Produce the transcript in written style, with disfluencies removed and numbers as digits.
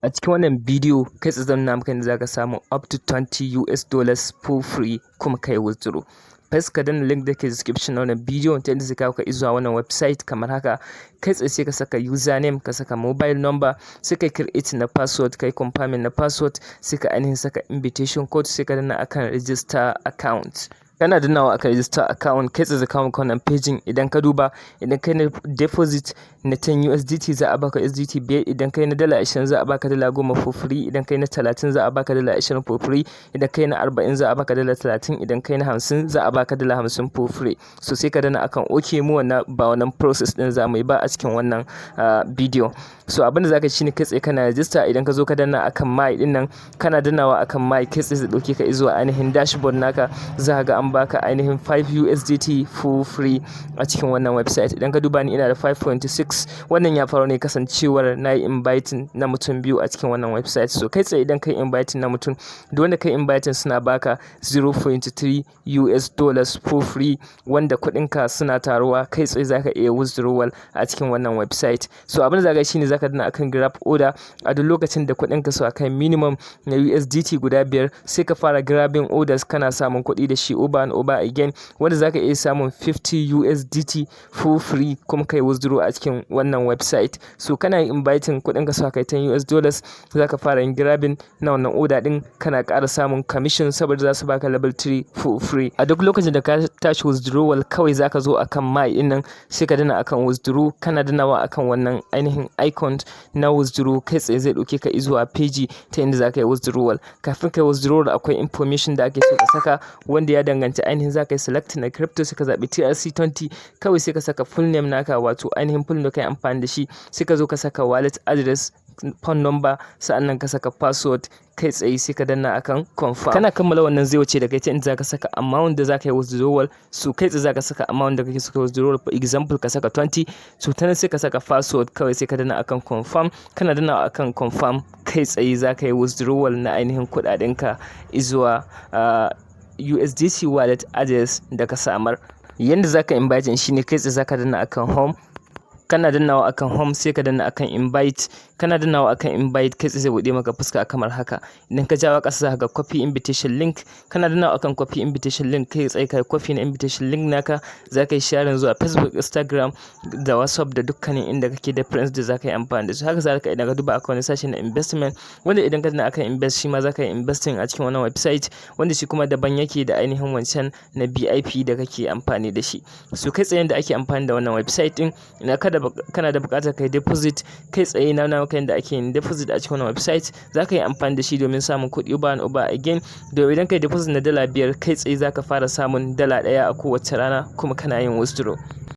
A cikin wannan bidiyo kai tsaye zan nuna maka yadda zaka samu up to $20 for free kuma kai withdraw. First ka danna link da ke description na wannan bidiyo ta yadda zai kawo ka zuwa wannan website kamar haka. Kai tsaye sai ka saka username, ka saka mobile number, sai ka create na password, kai confirming na password, sai ka ainihin saka invitation code, sai ka danna akan register account. Kana dannawa akan register account kai tsaye zai kawo maka wannan paging. Idan ka duba, idan kai na deposit na 10 USDT za a baka USDT 5, idan kai na dala 20 za a baka dala 10 for free, idan kai na 30 za a baka dala 20 for free, idan kai na 40 za a baka dala 30, idan kai na 50 za a baka dala 50 for free. So sai ka danna akan okay, mu wannan ba wannan process din za mu yi ba a cikin wannan bidiyo. So abinda zaka ci ne kai tsaye kana register, idan ka zo ka danna akan my din nan, kana dannawa akan my kai tsaye zai dauke ka zuwa ainihin dashboard naka. Za ka ga an baka ainihin 5 USDT for free a cikin wannan website. Idan ka duba ni ina da 5.6, wannan ya faru ne kasancewar na yi inviting na mutum biyu a cikin wannan website. So kai tsaye idan kai inviting na mutum, duk wanda kai inviting suna baka 0.3 US$ for free, wanda kuɗinka suna taruwa kai tsaye zaka iya withdrawal a cikin wannan website. So abin da zaka yi shine zaka danna akan grab order. A duk lokacin da kuɗinka su akai minimum na USDT guda 5, sai ka fara grabbing orders, kana samun kuɗi da shi over and over again, wanda zaka iya samun 50 USDT for free kuma kai withdraw a cikin wannan website. So kana yin inviting kuɗinka su akai $10, zaka fara yin grabbing na wannan order din, kana ƙara samun commission saboda za su baka level 3 for free. A duk lokacin da ka tashi withdrawal kawai zaka zo akan my din nan, sai ka danna akan withdraw, kana dannawa akan wannan ainihin icon na withdraw, kai tsaye zai dauke ka zuwa page ta inda zaka yi withdrawal. Kafin kai withdrawal akwai information da ake so ka saka, wanda ya danganci ainihin zaka yi select na crypto, sai ka zabi TRC20, kawai sai ka saka full name naka, wato ainihin full da kai amfani da shi, sai ka zo ka saka wallet address, phone number, sa'annan ka saka password, kai tsaye sai ka danna akan confirm. Kana kammala wannan zai wuce da kai ta inda zaka saka amount da zaka yi withdrawal. So kai tsaye zaka saka amount da kake so ka withdrawal, for example ka saka 20. So ta nan sai ka saka password, kawai sai ka danna akan confirm. Kana danna akan confirm kai tsaye zaka yi withdrawal na ainihin kuɗaɗenka zuwa USDC wallet address da ka samar. Yanda zaka invite shine kai tsaye zaka danna akan home, kana dannawa akan home sai ka danna akan invite, kana dannawa akan invite kai tsaye zai bude maka fuska kamar haka. Idan ka jawo ƙasa zaka ga copy invitation link, kana dannawa akan copy invitation link kai tsaye kai copy na invitation link naka, zaka yi sharing zuwa Facebook, Instagram da WhatsApp da dukkanin inda kake da friends da zaka yi amfani da su. Haka zalika idan ka duba akwai wani sashi na investment, wanda idan ka danna akan invest shi ma zaka yi investing a cikin wannan website, wanda shi kuma daban yake da ainihin wancan na BIP da kake amfani da shi. So kai tsaye da ake amfani da wannan website din, ina kana da buƙatar kai deposit, kai tsaye na maka yadda ake yin deposit a cikin wannan website. Zaka yi amfani da shi domin samun kuɗi over and over again. Domin idan kai deposit na dala 5, kai tsaye zaka fara samun dala 1 a kowace rana kuma kana yin withdraw.